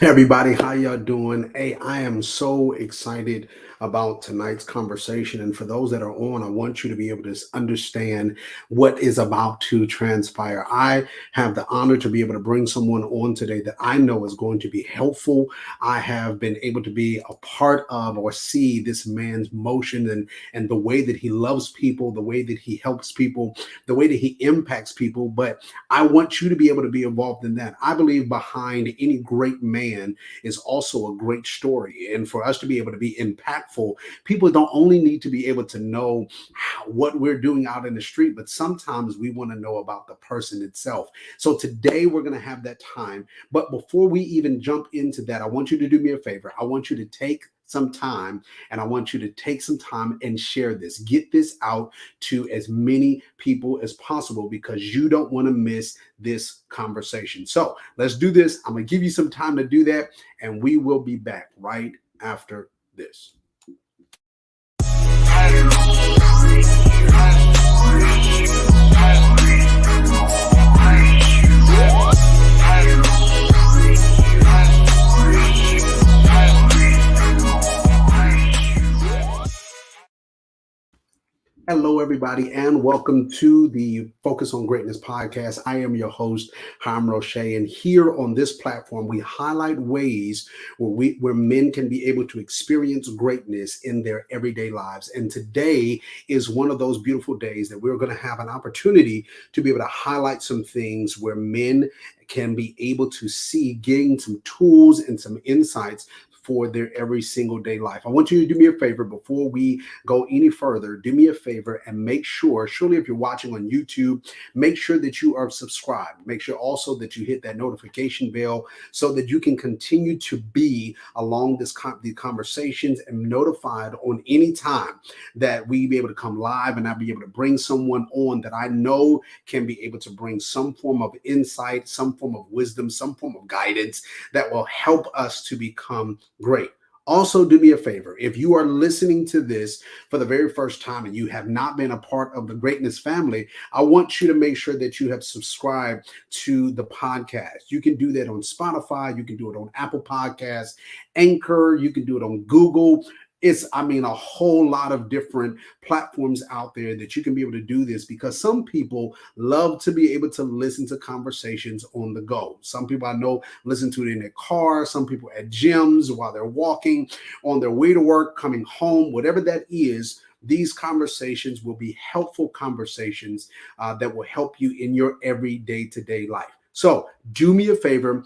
Hey everybody, how y'all doing? Hey, I am so excited about tonight's conversation. And for those that are on, I want you to be able to understand what is about to transpire. I have the honor to be able to bring someone on today that I know is going to be helpful. I have been able to be a part of or see this man's motion and the way that he loves people, the way that he helps people, the way that he impacts people. But I want you to be able to be involved in that. I believe behind any great man is also a great story. And for us to be able to be impactful, people don't only need to be able to know what we're doing out in the street, but sometimes we want to know about the person itself. So today we're going to have that time. But before we even jump into that, I want you to do me a favor. I want you to take some time and I want you to take some time and share this. Get this out to as many people as possible because you don't want to miss this conversation. So let's do this. I'm going to give you some time to do that, and we will be back right after this. Hello, everybody, and welcome to the Focus on Greatness podcast. I am your host, Hiram Roche, and here on this platform, we highlight ways where men can be able to experience greatness in their everyday lives. And today is one of those beautiful days that we're going to have an opportunity to be able to highlight some things where men can be able to see, gain some tools and some insights for their every single day life. I want you to do me a favor before we go any further. Do me a favor and make sure, surely if you're watching on YouTube, make sure that you are subscribed. Make sure also that you hit that notification bell so that you can continue to be along these conversations and notified on any time that we be able to come live and I'll be able to bring someone on that I know can be able to bring some form of insight, some form of wisdom, some form of guidance that will help us to become great. Also, do me a favor. If you are listening to this for the very first time and you have not been a part of the Greatness family, I want you to make sure that you have subscribed to the podcast. You can do that on Spotify. You can do it on Apple Podcasts, Anchor. You can do it on Google. A whole lot of different platforms out there that you can be able to do this because some people love to be able to listen to conversations on the go. Some people I know listen to it in their car, some people at gyms while they're walking, on their way to work, coming home, whatever that is. These conversations will be helpful conversations that will help you in your everyday to day life. So do me a favor,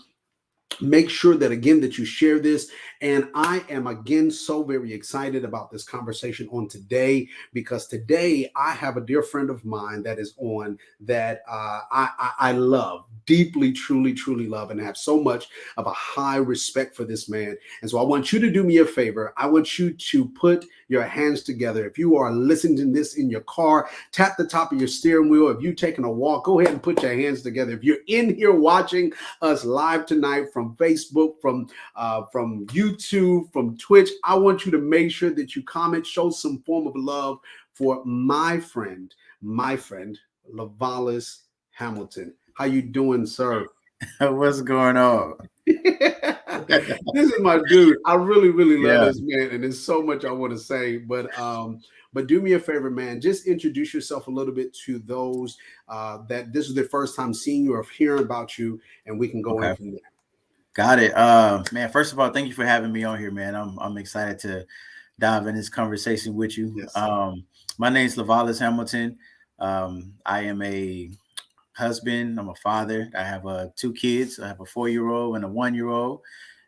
make sure that again that you share this. And I am again so very excited about this conversation on today because today I have a dear friend of mine that is on that I love deeply, truly love, and have so much of a high respect for this man. And so I want you to do me a favor. I want you to put your hands together. If you are listening to this in your car, tap the top of your steering wheel. If you're taking a walk, go ahead and put your hands together. If you're in here watching us live tonight from Facebook, from YouTube, from Twitch, I want you to make sure that you comment, show some form of love for my friend, Levallois Hamilton. How you doing, sir? What's going on? This is my dude. I really love Yeah. this man, and there's so much I want to say. But do me a favor, man. Just introduce yourself a little bit to those that this is their first time seeing you or hearing about you, and we can go in Okay. from there. Got it. Man, first of all, thank you for having me on here, man. I'm excited to dive in this conversation with you. Yes, sir. My name's Levallois Hamilton. I am a husband. I'm a father. I have two kids. I have a 4-year-old and a 1-year-old,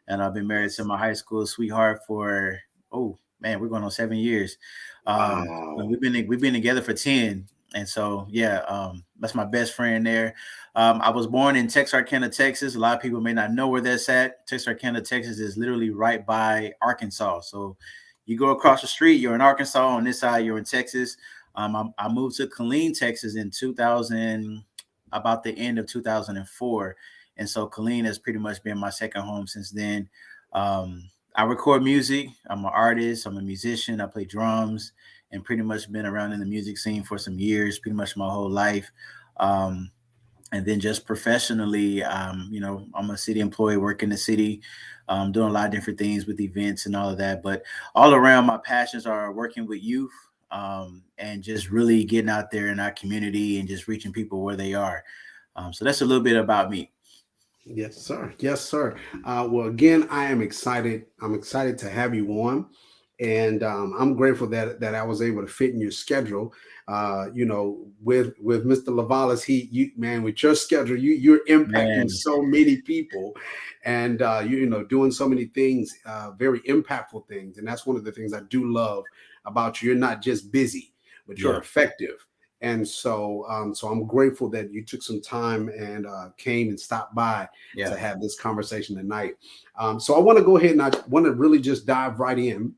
and I've been married to my high school sweetheart for we're going on 7 years. And Wow. we've been together for 10, and so yeah, that's my best friend there. I was born in Texarkana, Texas. A lot of people may not know where that's at. Texarkana, Texas is literally right by Arkansas. So you go across the street, you're in Arkansas. On this side, you're in Texas. I moved to Killeen, Texas in 2000, about the end of 2004. And so Killeen has pretty much been my second home since then. I record music. I'm an artist. I'm a musician. I play drums and pretty much been around in the music scene for some years, pretty much my whole life. Um, And then just professionally, I'm a city employee, work in the city, doing a lot of different things with events and all of that. But all around, my passions are working with youth, and just really getting out there in our community and just reaching people where they are. So that's a little bit about me. Yes, sir. Yes, sir. Well, again, I am excited. I'm excited to have you on, and I'm grateful that I was able to fit in your schedule. With Mr. Levallois, you man, with your schedule, you're impacting Man, so many people, and doing so many things, very impactful things, and that's one of the things I do love about you. You're not just busy, but you're yeah, effective. And so I'm grateful that you took some time and came and stopped by yeah, to have this conversation tonight. So I want to go ahead and I want to really just dive right in.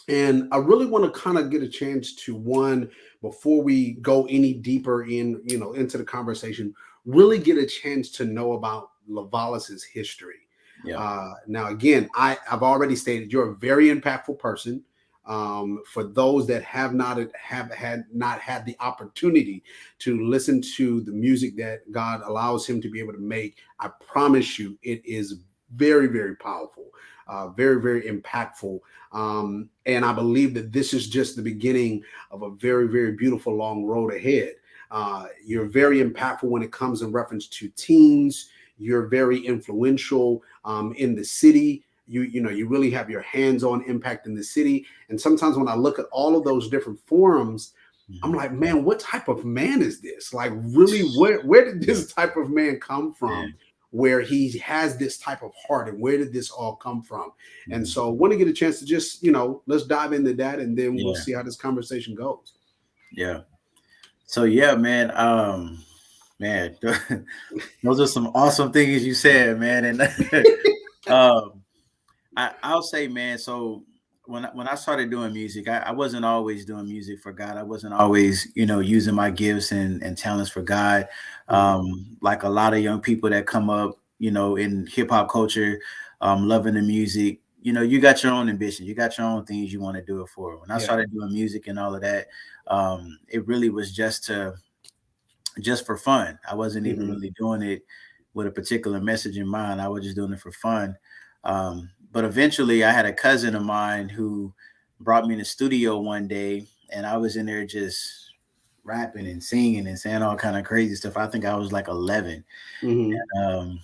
And I really want to kind of get a chance to one before we go any deeper into the conversation, really get a chance to know about Levallois's history. yeah, Now, again, I've already stated you're a very impactful person. For those that have not had the opportunity to listen to the music that God allows him to be able to make, I promise you, it is very, very powerful, very, very impactful. And I believe that this is just the beginning of a very, very beautiful long road ahead. You're very impactful when it comes in reference to teens. You're very influential in the city. You really have your hands-on impact in the city. And sometimes when I look at all of those different forums, I'm hmm like, man, what type of man is this? Like, really, where did yeah, this type of man come from? man, Where he has this type of heart, and where did this all come from? And hmm so, I want to get a chance to just, let's dive into that, and then we'll yeah, see how this conversation goes. yeah. So yeah, man. Man, those are some awesome things you said, man. And um, I'll say, man. So when I started doing music, I wasn't always doing music for God. I wasn't always, using my gifts and talents for God. Mhm. Like a lot of young people that come up, in hip hop culture, loving the music. You got your own ambition. You got your own things you want to do it for. When I Yeah. started doing music and all of that, it really was just for fun. I wasn't even Hmm. really doing it with a particular message in mind. I was just doing it for fun. But eventually, I had a cousin of mine who brought me in the studio one day, and I was in there just rapping and singing and saying all kind of crazy stuff. I think I was like 11. Hmm. Um,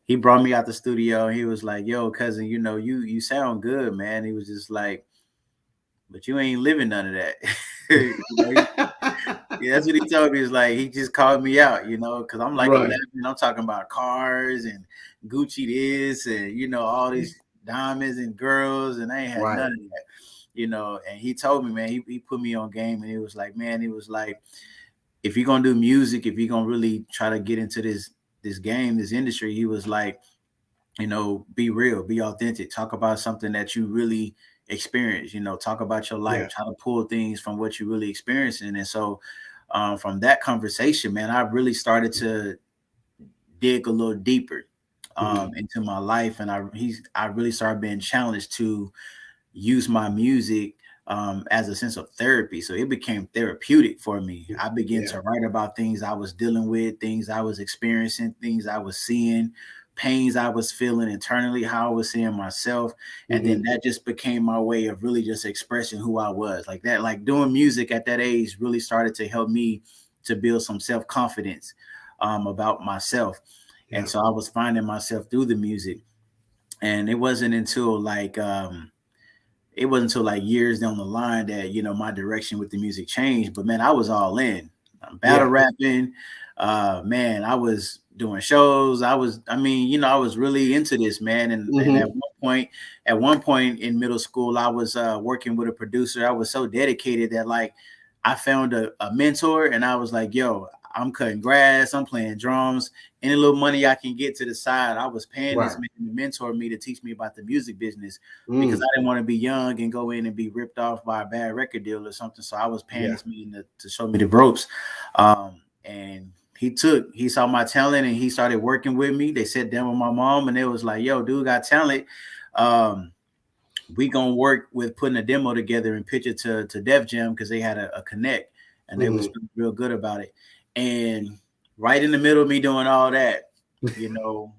he brought me out the studio. And he was like, "Yo, cousin, you sound good, man." He was just like, "But you ain't living none of that." Yeah, that's what he told me. Is like he just called me out, because I'm like Right. 11. I'm talking about cars and Gucci this and all these diamonds and girls, and I ain't had Right. none of that, And he told me, man, he put me on game, and it was like, man, it was like, if you're gonna do music, if you're gonna really try to get into this game, this industry, he was like, be real, be authentic, talk about something that you really experience, talk about your life, Yeah. try to pull things from what you really experiencing. And so from that conversation, man, I really started to dig a little deeper Hmm. into my life, and I really started being challenged to use my music as a sense of therapy. So it became therapeutic for me. I began Yeah. to write about things I was dealing with, things I was experiencing, things I was seeing, pains I was feeling internally, how I was seeing myself. And then Hmm. that just became my way of really just expressing who I was. Like that, like doing music at that age really started to help me to build some self-confidence about myself. And Yeah. so I was finding myself through the music. And it wasn't until like years down the line that my direction with the music changed. But man, I was all in. Battle Yeah. rapping. Man, I was doing shows. I was really into this, man. And Hmm. at one point in middle school, I was working with a producer. I was so dedicated that like I found a mentor, and I was like, yo, I'm cutting grass, I'm playing drums, any little money I can get to the side. I was paying this Right. man to mentor me, to teach me about the music business, because Mm. I didn't want to be young and go in and be ripped off by a bad record deal or something. So I was paying Yeah. this man to show me the ropes. And he saw my talent, and he started working with me. They sat down with my mom, and they was like, yo, dude got talent. Um, we gonna work with putting a demo together and pitch it to Def Jam, because they had a connect, and they was Hmm. real good about it. And right in the middle of me doing all that, you know,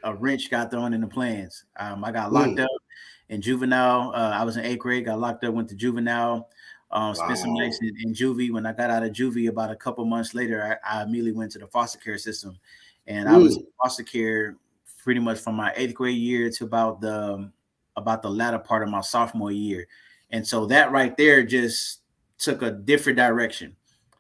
a wrench got thrown in the plans. I got locked Mm. up in juvenile. I was in eighth grade, got locked up, went to juvenile, spent some nights Wow. in juvie. When I got out of juvie, about a couple months later, I immediately went to the foster care system, and I was in Mm. foster care pretty much from my eighth grade year to about the latter part of my sophomore year, and so that right there just took a different direction.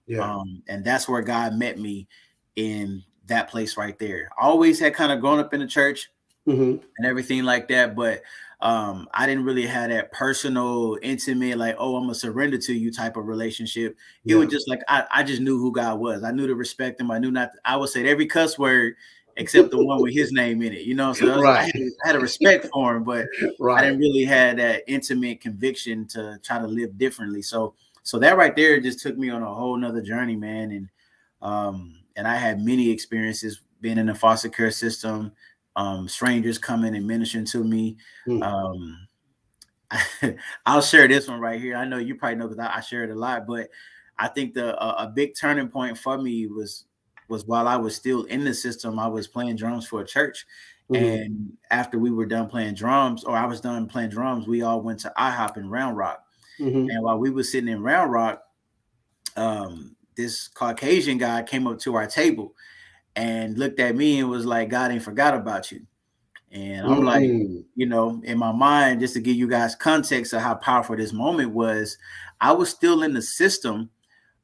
Yeah. And that's where God met me in that place right there. I always had kind of grown up in the church Hmm. and everything like that, but I didn't really have that personal, intimate, like, oh, I'm gonna surrender to you type of relationship. It was Yeah. just like I just knew who God was. I knew to respect him. I knew not. I would say every cuss word except the one with His name in it. You know, so Right. I had a respect for him, but I Right. didn't really have that intimate conviction to try to live differently. So that right there just took me on a whole nother journey, man. And I had many experiences being in the foster care system, strangers coming and ministering to me. Mm. Um, I'll share this one right here. I know you probably know because I share it a lot, but I think a big turning point for me was while I was still in the system. I was playing drums for a church, Hmm. and after we were done playing drums, or I was done playing drums, we all went to IHOP in Round Rock. Hmm. And while we were sitting in Round Rock, this Caucasian guy came up to our table and looked at me and was like, "God ain't forgot about you." And I'm like, Mm. you know, in my mind, just to give you guys context of how powerful this moment was, I was still in the system.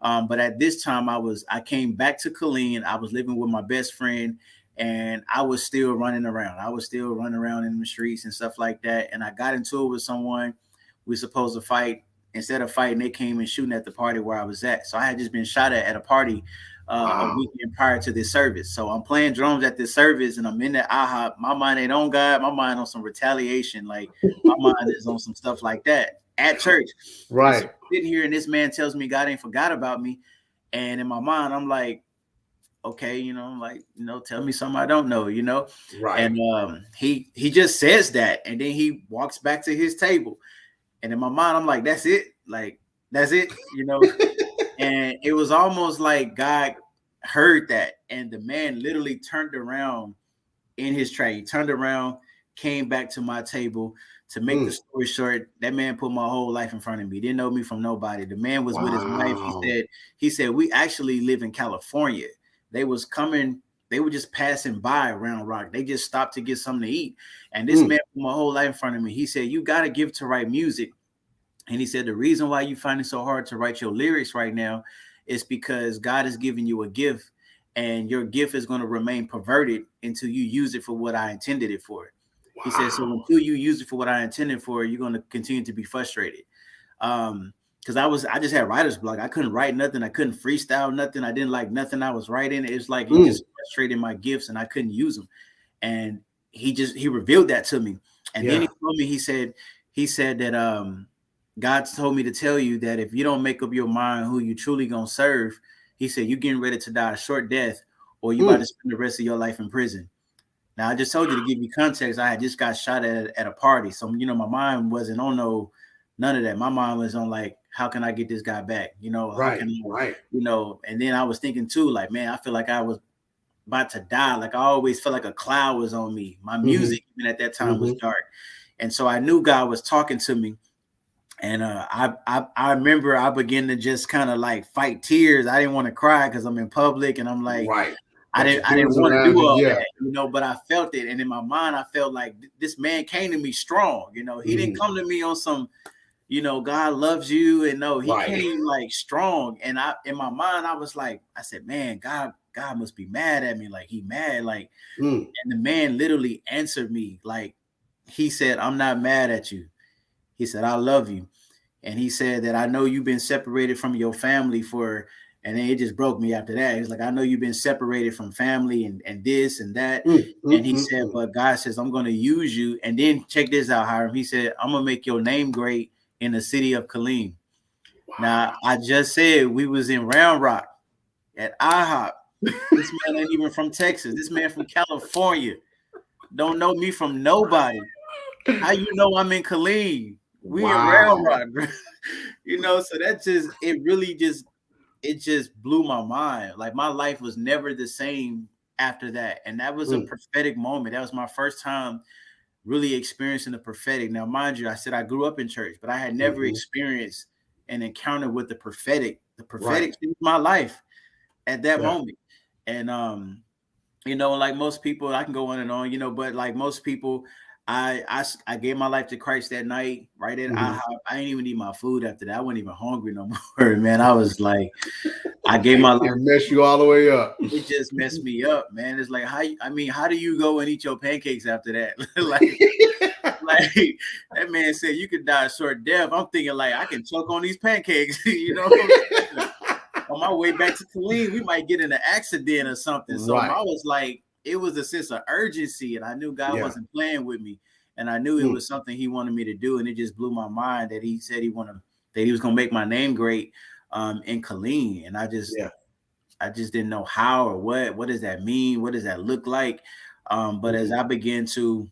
But at this time, I came back to Killeen. I was living with my best friend, and I was still running around. I was still running around in the streets and stuff like that. And I got into it with someone we supposed to fight. Instead of fighting, they came and shooting at the party where I was at. So I had just been shot at a party a Wow. weekend prior to this service. So I'm playing drums at this service, and I'm in the IHOP. My mind ain't on God. My mind on some retaliation. Like my mind is on some stuff like that at church. And so Right. I'm sitting here, and this man tells me God ain't forgot about me. And in my mind, I'm like, okay, you know, like, you know, tell me something I don't know, you know. Right. And he just says that, and then he walks back to his table. And in my mind, I'm like, that's it, you know. And it was almost like God heard that, and the man literally turned around in his tray. He turned around, came back to my table. To make the Mm. story short, that man put my whole life in front of me. He didn't know me from nobody. The man was with his wife. Wow. He said, we actually live in California. They was coming, they were just passing by Round Rock. They just stopped to get something to eat. And this Mm. man put my whole life in front of me. He said, you got to give to write music. And he said, the reason why you find it so hard to write your lyrics right now is because God is giving you a gift, and your gift is going to remain perverted until you use it for what I intended it for. He said, so Wow. until you use it for what I intended for, you're going to continue to be frustrated. Because I just had writer's block. I couldn't write nothing. I couldn't freestyle nothing. I didn't like nothing I was writing. It's like he Mm. just frustrated my gifts, and I couldn't use them. And he revealed that to me. And then he Yeah. told me, he said that God told me to tell you that if you don't make up your mind who you truly gonna serve, he said you're getting ready to die a short death, or you about Mm. to spend the rest of your life in prison. Now I just told you to give you context. I had just got shot at a party, so you know my mind wasn't on none of that. My mind was on like, how can I get this guy back? You know, how Right. can I, Right. you know? And then I was thinking too, like, man, I feel like I was about to die. Like I always felt like a cloud was on me. My Hmm. music, even at that time, was Hmm. dark, and so I knew God was talking to me. And I remember I began to just kind of like fight tears. I didn't want to cry because I'm in public, and I'm like, Right. I Got didn't your I didn't peers want to do around you. all Yeah. that, you know, but I felt it. And in my mind, I felt like this man came to me strong. You know, he didn't Hmm. come to me on some, you know, God loves you. And no, he Right. came like strong. And in my mind, I was like, I said, man, God must be mad at me. Like he mad. Like, Mm. and the man literally answered me. Like he said, I'm not mad at you. He said, I love you. And he said that I know you've been separated from your family for, and then it just broke me after that. He's like, I know you've been separated from family and this and that. Mm. And Mm. he Mm. said, Mm. but God says, I'm going to use you. And then check this out, Hiram. He said, I'm going to make your name great in the city of Killeen. Now, I just said we was in Round Rock at IHOP. This man ain't even from Texas. This man from California. Don't know me from nobody. How you know I'm in Killeen? We in Round Wow. Rock, bro. You know, so that just it really just it just blew my mind. Like my life was never the same after that. And that was a Mm, prophetic moment. That was my first time really experiencing the prophetic. Now, mind you, I said I grew up in church, but I had never mhm. experienced an encounter with the prophetic. The Right. prophetic changed my life at that Yeah. moment. And like most people, I can go on and on, but like most people, I gave my life to Christ that night, right at Mhm. IHOP. I didn't even eat my food after that. I wasn't even hungry no more, man. I was like, I gave my life. It messed you all the way up. It just messed me up, man. It's like how do you go and eat your pancakes after that? like that man said you could die a short death. I'm thinking like I can choke on these pancakes, you know what I'm saying? On my way back to Killeen, we might get in an accident or something. So I Right. was like, it was a sense of urgency, and I knew God Yeah. wasn't playing with me, and I knew it Mm, was something He wanted me to do, and it just blew my mind that He said that He was gonna make my name great in Killeen, and yeah. I just didn't know how or what does that mean, what does that look like, but as Mhm. I began to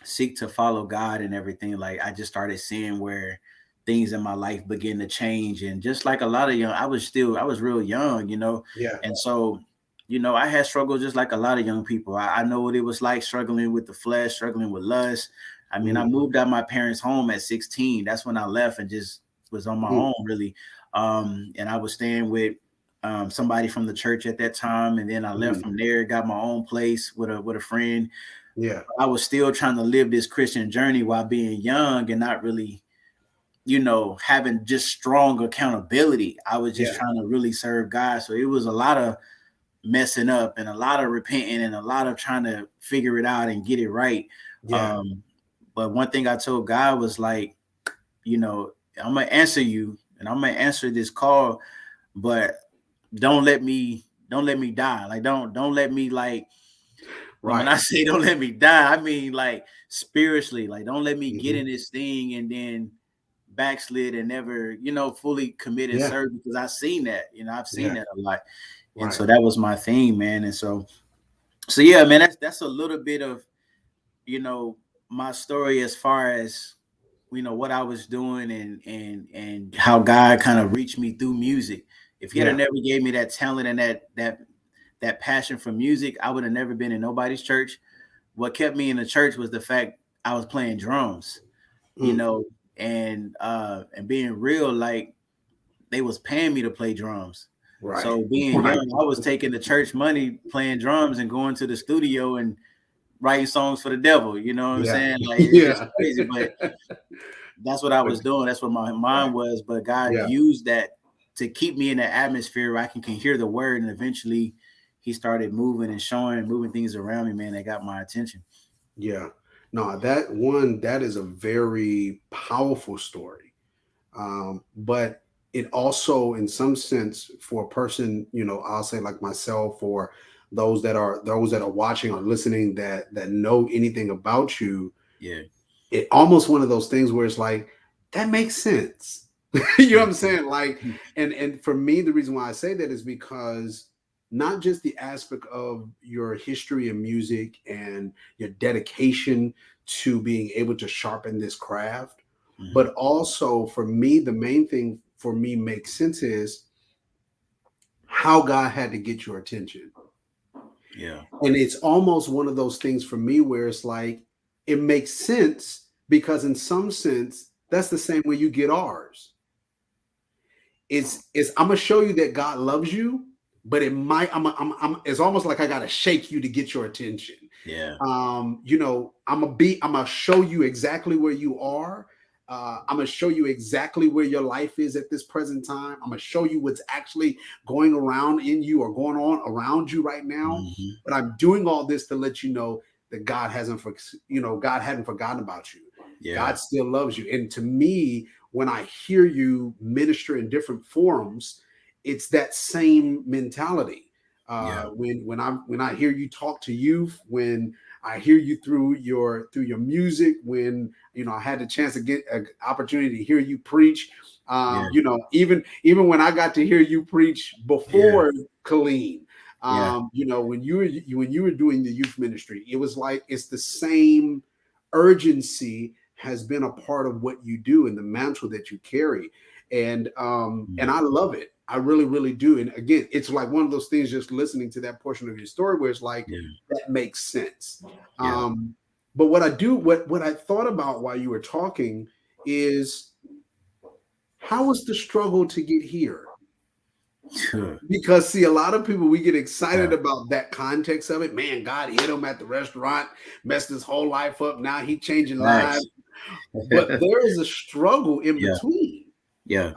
seek to follow God and everything, like I just started seeing where things in my life begin to change. And just like a lot of young, I was real young, Yeah. and so, I had struggled just like a lot of young people. I know what it was like struggling with the flesh, struggling with lust. I mean, I Mm, moved out my parents' home at 16. That's when I left and just was on my mm, own, really. And I was staying with somebody from the church at that time, and then I left mhm. from there, got my own place with a friend. Yeah. I was still trying to live this Christian journey while being young and not really, having just strong accountability. I was just Yeah. trying to really serve God. So it was a lot of messing up and a lot of repenting and a lot of trying to figure it out and get it right. Yeah. Um, but one thing I told God was like, you know, I'm gonna answer you and I'm gonna answer this call, but don't let me die. Like don't let me like. And when Right. I say don't let me die, I mean like spiritually, like don't let me get Mhm. in this thing and then backslid and never, fully commit and Yeah. serve, because I've seen Yeah. that a lot. And Right. so that was my theme, man. And so yeah, man, that's a little bit of, you know, my story as far as, what I was doing and how God kind of reached me through music. If he had Yeah. never gave me that talent and that passion for music, I would have never been in nobody's church. What kept me in the church was the fact I was playing drums, you Mm. know, and being real, like they was paying me to play drums. Right. So being Right. young, I was taking the church money, playing drums and going to the studio and writing songs for the devil. You know what I'm Yeah. saying? Like it's Yeah. crazy, but that's what I But was doing. That's what my right. mind was. But God Yeah. used that to keep me in that atmosphere where I can hear the word, and eventually he started moving and showing and moving things around me, man, that got my attention. Yeah. No, that is a very powerful story. But it also, in some sense, for a person, I'll say like myself, or those that are watching or listening that know anything about you, Yeah. it almost one of those things where it's like that makes sense. You know what I'm Mhm. saying? Like, and for me, the reason why I say that is because not just the aspect of your history in music and your dedication to being able to sharpen this craft, but Mhm. also for me, the main thing for me makes sense is how God had to get your attention. Yeah. And it's almost one of those things for me where it's like it makes sense because in some sense that's the same way you get ours. It's I'm gonna show you that God loves you, but it might I'm it's almost like I gotta shake you to get your attention. Yeah. I'm gonna show you exactly where you are. I'm gonna show you exactly where your life is at this present time. I'm gonna show you what's actually going around in you or going on around you right now. Mhm. But I'm doing all this to let you know that God hadn't forgotten about you. Yeah. God still loves you. And to me, when I hear you minister in different forums, it's that same mentality. Yeah. When I hear you talk to youth, when I hear you through your music, when I had the chance to get an opportunity to hear you preach, Yeah. even when I got to hear you preach Yeah. before Colleen, Yeah. when you were doing the youth ministry, it was like it's the same urgency has been a part of what you do and the mantle that you carry, and Mm. I love it. I really, really do. And again, it's like one of those things, just listening to that portion of your story where it's like, Yeah. that makes sense. Yeah. But what I thought about while you were talking is, how was the struggle to get here? Because see, a lot of people, we get excited Yeah. about that context of it. Man, God hit him at the restaurant, messed his whole life up. Now he changing lives. Nice. But there is a struggle in Yeah. between. Yeah.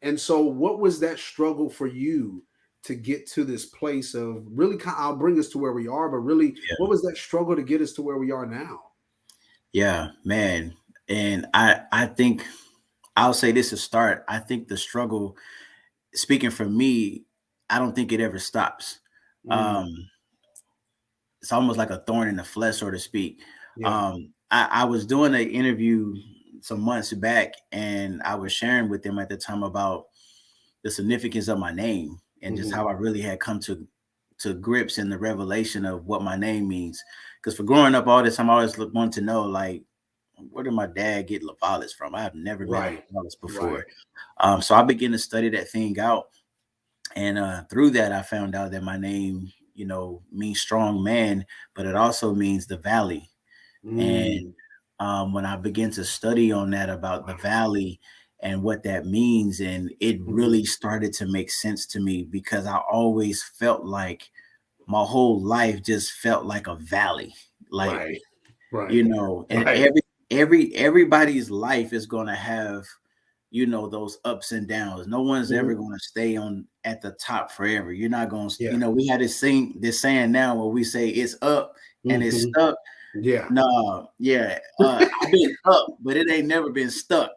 And so what was that struggle for you to get to this place of really I'll bring us to where we are, but really, what Yeah. was that struggle to get us to where we are now? Yeah, man. And I think I'll say this to start. I think the struggle, speaking for me, I don't think it ever stops. Mm, Um, it's almost like a thorn in the flesh, so to speak. yeah. I was doing an interview some months back, and I was sharing with them at the time about the significance of my name and just Hmm. how I really had come to grips in the revelation of what my name means. Because for growing up all this time, I always wanted to know, like, where did my dad get Levallois from? I have never met a Right. Levallois Right. before. So I began to study that thing out. And through that, I found out that my name, means strong man, but it also means the valley. And Mm, when I began to study on that about the wow. valley and what that means, and it Hmm. really started to make sense to me because I always felt like my whole life just felt like a valley. Like, Right. Right. and Right. everybody's life is going to have, those ups and downs. No one's ever Mhm. going to stay on at the top forever. You're not going to, Yeah. we had this saying now where we say it's up and it's Hmm. stuck. Yeah. No, yeah, I've been up, but it ain't never been stuck,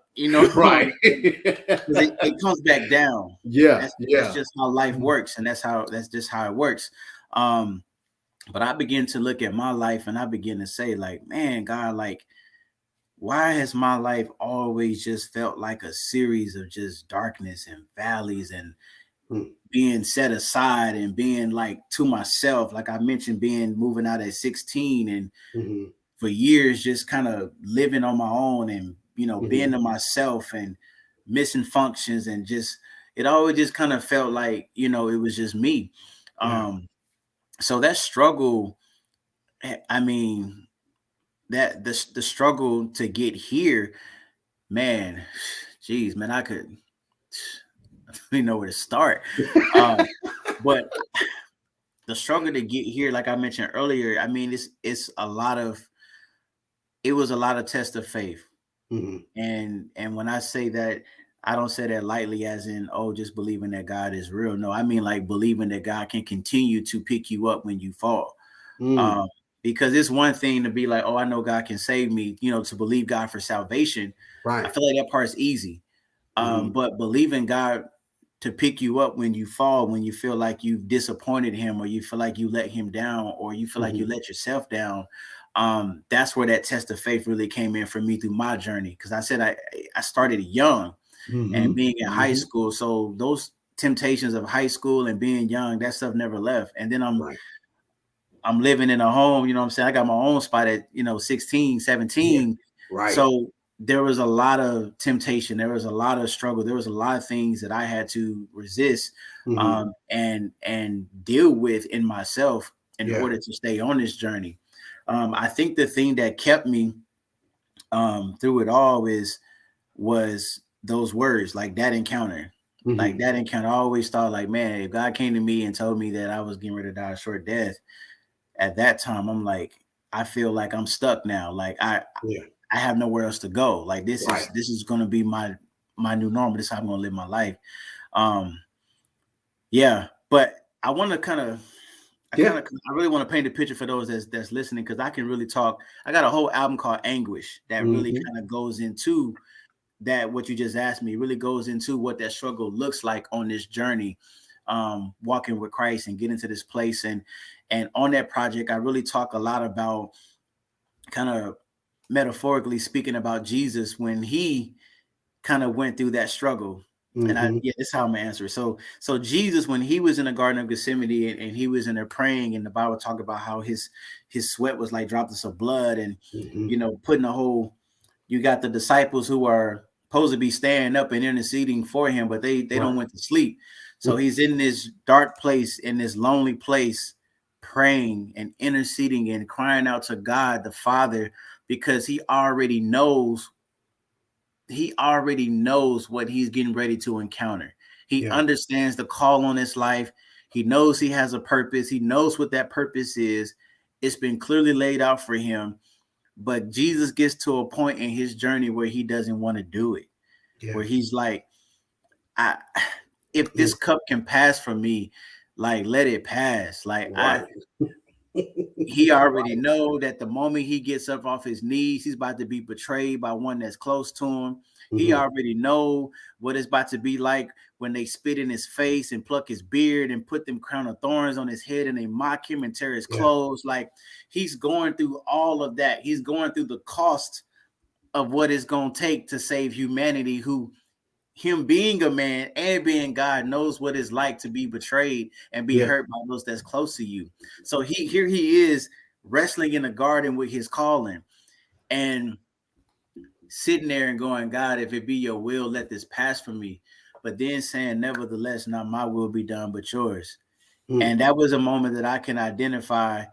Right. because it comes back down. Yeah. That's Yeah. just how life Mm, works, and that's just how it works. Um, but I begin to look at my life, and I begin to say, like, man, God, like, why has my life always just felt like a series of just darkness and valleys and mm, being set aside and being like to myself? Like I mentioned, being moving out at 16 and mhm, for years just kind of living on my own and being mhm. to myself and missing functions and just it always just kind of felt like it was just me. Yeah. So that struggle, I mean, that the struggle to get here, man, geez, man, I could I don't know where to start. um but the struggle to get here, like I mentioned earlier, I mean, it's a lot of it was a lot of test of faith. Mhm. And when I say that, I don't say that lightly as in, oh, just believing that God is real. No, I mean like believing that God can continue to pick you up when you fall. Mm, Um, because it's one thing to be like, oh, I know God can save me, to believe God for salvation. I right. feel like that part's easy. Mhm, But believing God to pick you up when you fall, when you feel like you've disappointed him, or you feel like you let him down, or you feel like you mhm, let yourself down, that's where that test of faith really came in for me through my journey. Because I said I started young and mhm, being in high mhm. school, so those temptations of high school and being young, that stuff never left. And then Right. I'm living in a home, you know what I'm saying? I got my own spot at, 16, Yeah. 17. Right. So there was a lot of temptation. There was a lot of struggle. There was a lot of things that I had to resist Mhm. and deal with in myself in Yeah. order to stay on this journey. I think the thing that kept me through it all was those words, like that encounter. Like Mhm. that encounter, I always thought, like, man, if God came to me and told me that I was getting ready to die a short death, at that time I'm like, I feel like I'm stuck now. Like Yeah. I have nowhere else to go. Like Right. this is gonna be my new normal. This is how I'm gonna live my life. Um yeah, but I want to Yeah. I really want to paint a picture for those that's listening, because I can really talk. I got a whole album called Anguish that really Mhm. kind of goes into that. What you just asked me really goes into what that struggle looks like on this journey, walking with Christ and getting to this place. And on that project, I really talk a lot about, kind of metaphorically speaking, about Jesus when he kind of went through that struggle. And Mhm. this is how I'm gonna answer it. So Jesus, when he was in the Garden of Gethsemane and he was in there praying, and the Bible talk about how his sweat was like droplets of blood, and Mhm. putting a whole, you got the disciples who are supposed to be standing up and interceding for him, but they don't Right. went to sleep. So he's in this dark place, in this lonely place, praying and interceding and crying out to God the Father, because he already knows what he's getting ready to encounter. He Yeah. understands the call on his life. He knows he has a purpose. He knows what that purpose is. It's been clearly laid out for him. But Jesus gets to a point in his journey where he doesn't want to do it, Yeah. where he's like, I if this Mm. cup can pass from me, like let it pass. Right. He already Right. know that the moment he gets up off his knees, he's about to be betrayed by one that's close to him. He Mhm. already know what it's about to be like when they spit in his face and pluck his beard and put them crown of thorns on his head and they mock him and tear his Yeah. clothes. Like he's going through all of that. He's going through the cost of what it's going to take to save humanity, who him being a man and being God knows what it's like to be betrayed and be Yeah. hurt by those that's close to you. So he is wrestling in the garden with his calling and sitting there and going, God, if it be your will, let this pass from me. But then saying, nevertheless, not my will be done, but yours. Mm. And that was a moment that I can identify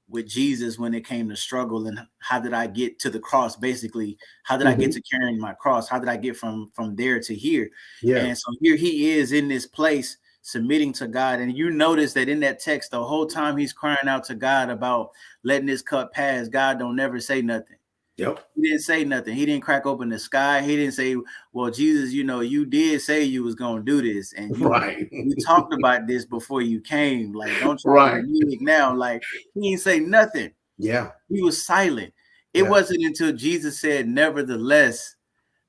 with Jesus when it came to struggle and how did I get to the cross. Basically, how did I get Mhm. to carrying my cross? How did I get from there to here? Yeah. And so here he is in this place submitting to God. And you notice that in that text, the whole time he's crying out to God about letting this cup pass, God don't never say nothing. Yep. He didn't say nothing. He didn't crack open the sky. He didn't say, well, Jesus, you did say you was going to do this. And Right. we talked about this before you came. Like, don't try to Right. renege now. Like, he didn't say nothing. Yeah. He was silent. It Yeah. wasn't until Jesus said, nevertheless,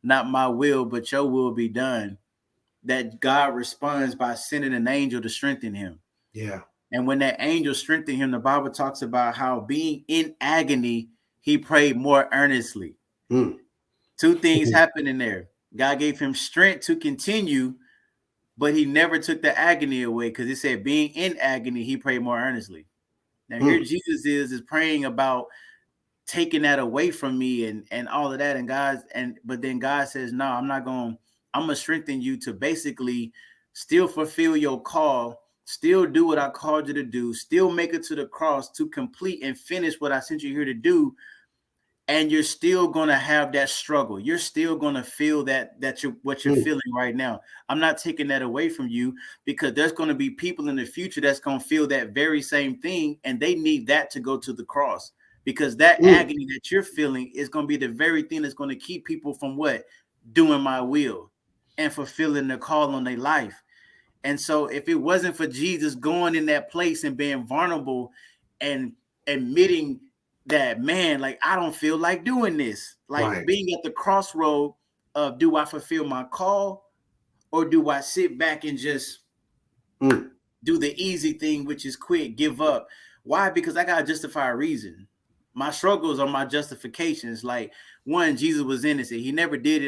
not my will, but your will be done, that God responds by sending an angel to strengthen him. Yeah. And when that angel strengthened him, the Bible talks about how being in agony, he prayed more earnestly. Mm. Two things happened in there. God gave him strength to continue, but he never took the agony away, because he said, being in agony, he prayed more earnestly. Now, here Mm. Jesus is praying about taking that away from me and all of that. And but then God says, no, I'm gonna strengthen you to basically still fulfill your call, still do what I called you to do, still make it to the cross to complete and finish what I sent you here to do. And you're still gonna have that struggle. You're still gonna feel that you're what you're Mm. feeling right now. I'm not taking that away from you, because there's gonna be people in the future that's gonna feel that very same thing, and they need that to go to the cross. Because that Mm. agony that you're feeling is gonna be the very thing that's gonna keep people from what? Doing my will and fulfilling the call on their life. And so if it wasn't for Jesus going in that place and being vulnerable and admitting that, man, like, I don't feel like doing this, like Right. being at the crossroad of, do I fulfill my call, or do I sit back and just Mm. do the easy thing, which is quit, give up? Why? Because I got to justify a reason. My struggles are my justifications. Like, one, Jesus was innocent. He never did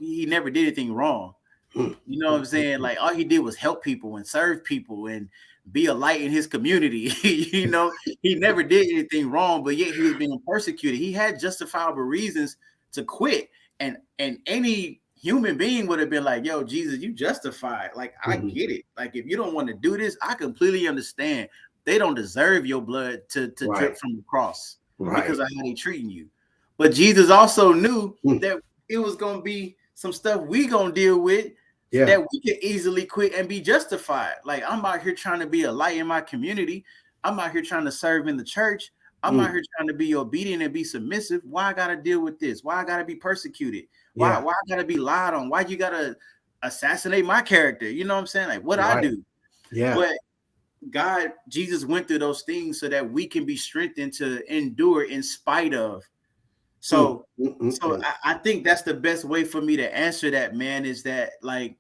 he never did anything wrong. Mm. You know what I'm Mm. saying? Like, all he did was help people and serve people and be a light in his community. He never did anything wrong, but yet he was being persecuted. He had justifiable reasons to quit. And any human being would have been like, yo, Jesus, you justified. Like, I Mhm. get it. Like, if you don't want to do this, I completely understand. They don't deserve your blood to Right. drip from the cross because Right. of how they treating you. But Jesus also knew Mm. that it was gonna be some stuff we gonna deal with Yeah. that we can easily quit and be justified. Like, I'm out here trying to be a light in my community. I'm out here trying to serve in the church. I'm out Mm. here trying to be obedient and be submissive. Why I gotta deal with this? Why I gotta be persecuted? Why Yeah. I gotta be lied on? Why you gotta assassinate my character? You know what I'm saying? Like, what I Right. do? Yeah. But Jesus went through those things so that we can be strengthened to endure in spite of. Mm. So, Mm. Mm. so Mm. I think that's the best way for me to answer that, man, is that, like,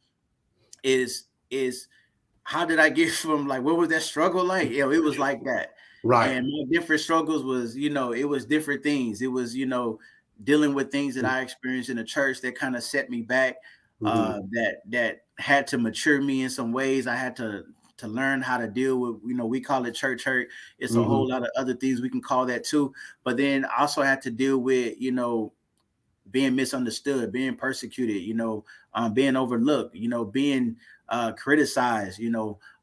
is how did I get from, like, what was that struggle like? It was like that. Right. And my different struggles was, it was different things. It was, dealing with things that Mm. I experienced in the church that kind of set me back, Mhm. that had to mature me in some ways. I had to learn how to deal with, we call it church hurt. It's a whole Mhm. lot of other things we can call that too. But then I also had to deal with, being misunderstood, being persecuted, being overlooked, being criticized,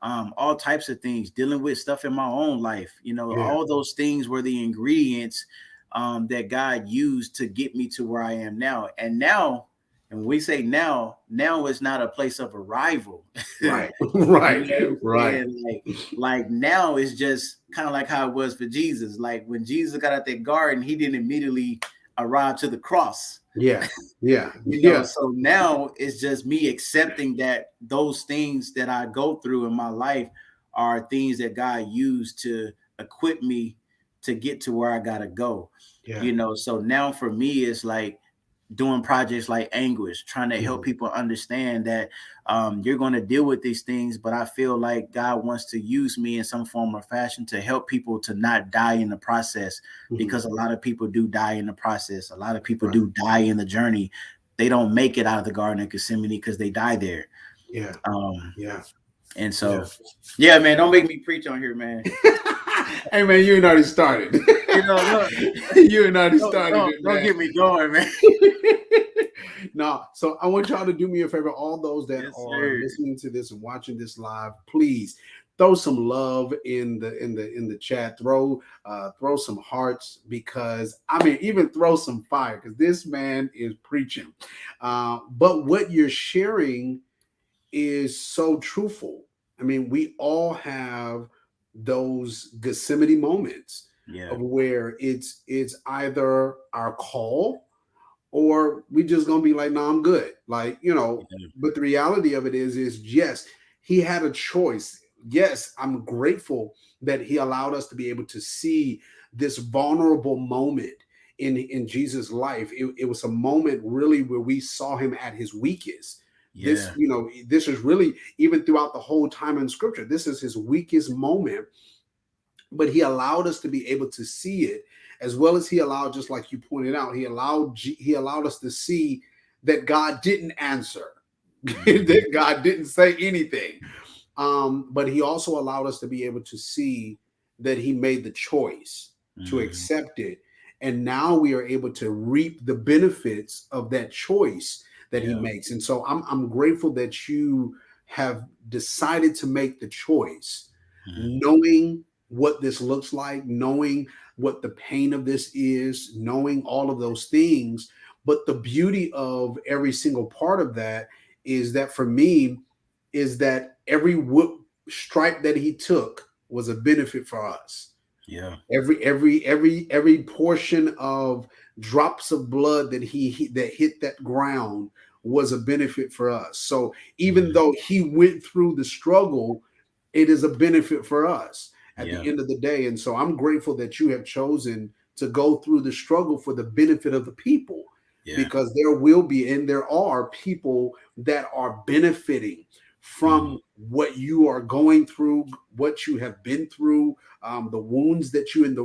all types of things, dealing with stuff in my own life, Yeah. all those things were the ingredients that God used to get me to where I am now. And now, and when we say now is not a place of arrival. Right. You Right. know what I'm Right. saying? Like now is just kind of like how it was for Jesus. Like when Jesus got out that garden, he didn't immediately arrive to the cross. Yeah. Yeah. Yeah. So now it's just me accepting that those things that I go through in my life are things that God used to equip me to get to where I gotta go. Yeah. So now for me it's like doing projects like Anguish, trying to help Mhm. people understand that you're going to deal with these things, but I feel like God wants to use me in some form or fashion to help people to not die in the process, Mhm. because a lot of people do die in the process. A lot of people Right. do die in the journey. They don't make it out of the Garden of Gethsemane because they die there. Yeah. Um, Yeah. and Yeah. so, yeah, man, don't make me preach on here, man. Hey man, you ain't already started. Look, You ain't already don't, started don't, it, don't man. get me going, man. No, so I want y'all to do me a favor. All those that Yes, are sir. listening to this and watching this live, please throw some love in the chat. Throw some hearts, because I mean, even throw some fire, because this man is preaching. But what you're sharing is so truthful. I mean, we all have those Gethsemane moments Yeah. of where it's either our call, or we just gonna be like, no, I'm good. Like, Yeah. but the reality of it is yes, he had a choice. Yes, I'm grateful that he allowed us to be able to see this vulnerable moment in Jesus' life. It was a moment really where we saw him at his weakest. This, Yeah. this is really, even throughout the whole time in scripture, this is his weakest moment, but he allowed us to be able to see it, as well as he allowed, just like you pointed out, he allowed us to see that God didn't answer, Mhm. that God didn't say anything. But he also allowed us to be able to see that he made the choice to Mhm. accept it, and now we are able to reap the benefits of that choice that he Yeah. makes. And so I'm grateful that you have decided to make the choice, Mhm. knowing what this looks like, knowing what the pain of this is, knowing all of those things. But the beauty of every single part of that is that, for me, is that every whoop stripe that he took was a benefit for us. Yeah. Every portion of drops of blood that that hit that ground was a benefit for us. So even Mhm. though he went through the struggle, it is a benefit for us at Yeah. the end of the day. And so I'm grateful that you have chosen to go through the struggle for the benefit of the people, Yeah. because there will be, and there are people that are benefiting Mhm. from what you are going through, what you have been through, the wounds that you, and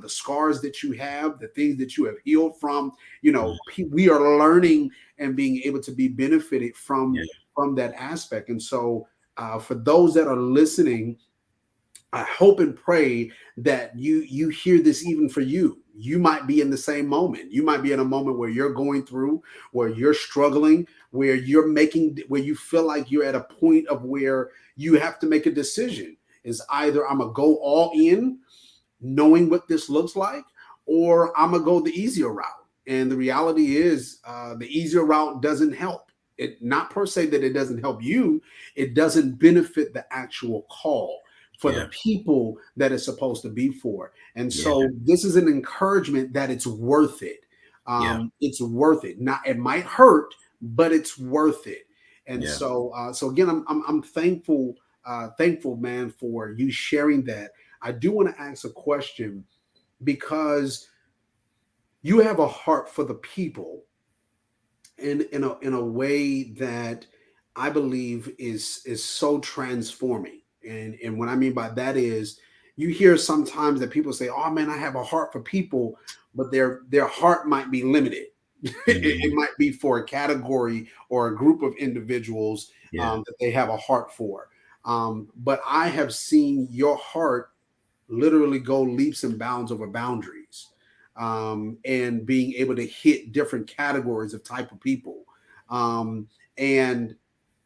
the scars that you have, the things that you have healed from. Mhm. We are learning and being able to be benefited Yeah. from that aspect. And so, for those that are listening, I hope and pray that you hear this. Even for you, you might be in the same moment. You might be in a moment where you're going through, where you're struggling, where you feel like you're at a point of where you have to make a decision. Is either I'm gonna go all in, knowing what this looks like, or I'm gonna go the easier route. And the reality is, the easier route doesn't help. It, not per se that it doesn't help you, it doesn't benefit the actual call for the Yeah. people that it's supposed to be for. And Yeah. so this is an encouragement that it's worth it. Yeah. It's worth it. Not, it might hurt, but it's worth it. And Yeah. so, so again, I'm thankful, thankful, man, for you sharing that. I do want to ask a question, because you have a heart for the people in a way that I believe is so transforming. And what I mean by that is, you hear sometimes that people say, "Oh man, I have a heart for people," but their heart might be limited. It Mhm. might be for a category or a group of individuals, Yeah. that they have a heart for. But I have seen your heart literally go leaps and bounds over boundaries. and being able to hit different categories of type of people. And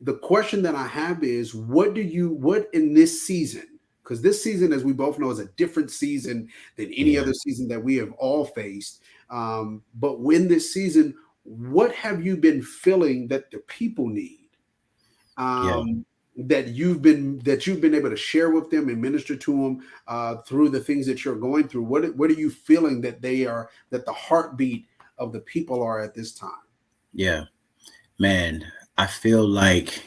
the question that I have is, what in this season? Because this season, as we both know, is a different season than any Yeah. other season that we have all faced. But when this season, what have you been feeling that the people need? Yeah. That you've been able to share with them and minister to them through the things that you're going through. What are you feeling that the heartbeat of the people are at this time? Yeah. Man, I feel like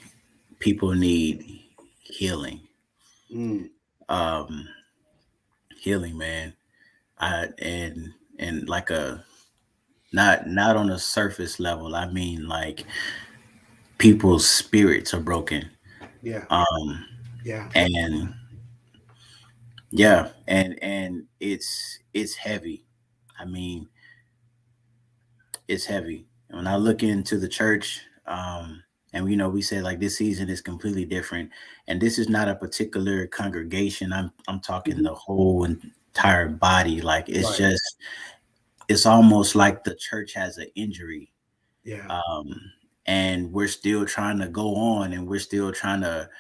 people need healing. Mm, Um, Healing, man. And like a not on a surface level. I mean, like people's spirits are broken. yeah, Um, yeah, and yeah, and it's heavy. I mean, it's heavy. When I look into the church, and we say like this season is completely different, and this is not a particular congregation. I'm talking mhm, the whole entire body. Like right, it's almost like the church has an injury, yeah, um, and we're still trying to go on, and we're still trying to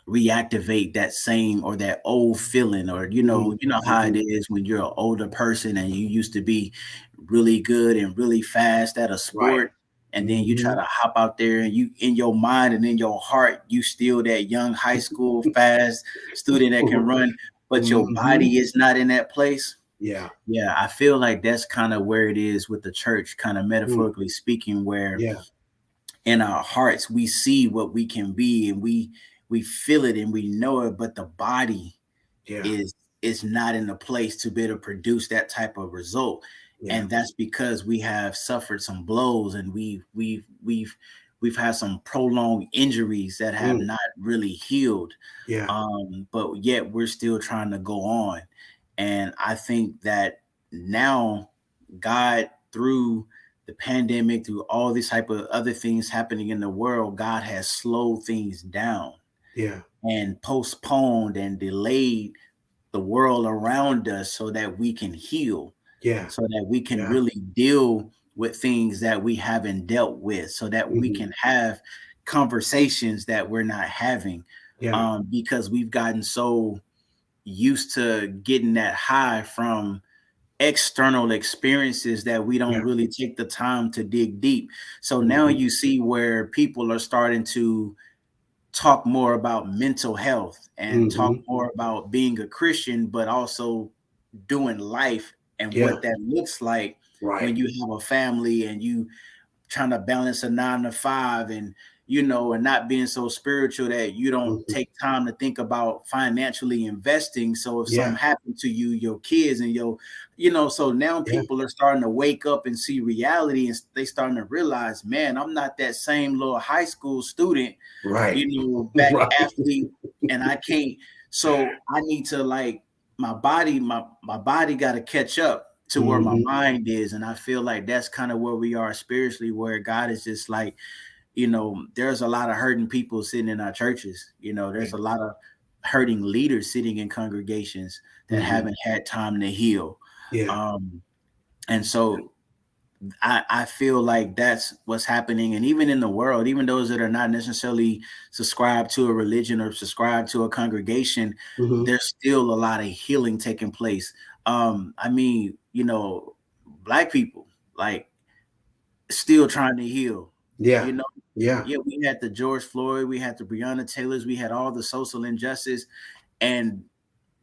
reactivate that same or that old feeling, or mhm, how it mhm, is when you're an older person and you used to be really good and really fast at a right, sport, and then you try hmm to hop out there and you in your mind and in your heart you still that young high school fast student that can run, but your hmm body is not in that place. yeah, Yeah, I feel like that's kind of where it is with the church, kind of mm, metaphorically speaking, where yeah, in our hearts we see what we can be and we feel it and we know it, but the body yeah, is not in a place to be able to produce that type of result. yeah, And that's because we have suffered some blows, and we've had some prolonged injuries that have mm, not really healed, yeah, but yet we're still trying to go on. And I think that now God, through the pandemic, through all these type of other things happening in the world, God has slowed things down yeah, and postponed and delayed the world around us so that we can heal, yeah, so that we can yeah, really deal with things that we haven't dealt with, so that we hmm can have conversations that we're not having, yeah, because we've gotten so used to getting that high from external experiences that we don't yeah, really take the time to dig deep. So now hmm you see where people are starting to talk more about mental health and talk hmm more about being a Christian, but also doing life and yeah, what that looks like right, when you have a family and you trying to balance a 9 to 5, and and not being so spiritual that you don't hmm take time to think about financially investing. So if yeah, something happened to you, your kids and so now yeah, people are starting to wake up and see reality, and they starting to realize, man, I'm not that same little high school student, right, back right, athlete, and I can't. So I need to, like, my body got to catch up to where my hmm mind is, and I feel like that's kind of where we are spiritually, where God is just like, there's a lot of hurting people sitting in our churches. yeah, There's a lot of hurting leaders sitting in congregations that hmm haven't had time to heal. yeah, Um, and so I feel like that's what's happening. And even in the world, even those that are not necessarily subscribed to a religion or subscribed to a congregation, hmm there's still a lot of healing taking place. I mean, Black people, like, still trying to heal. yeah, You know, yeah, yeah, we had the George Floyd, we had the Breonna Taylors, we had all the social injustice,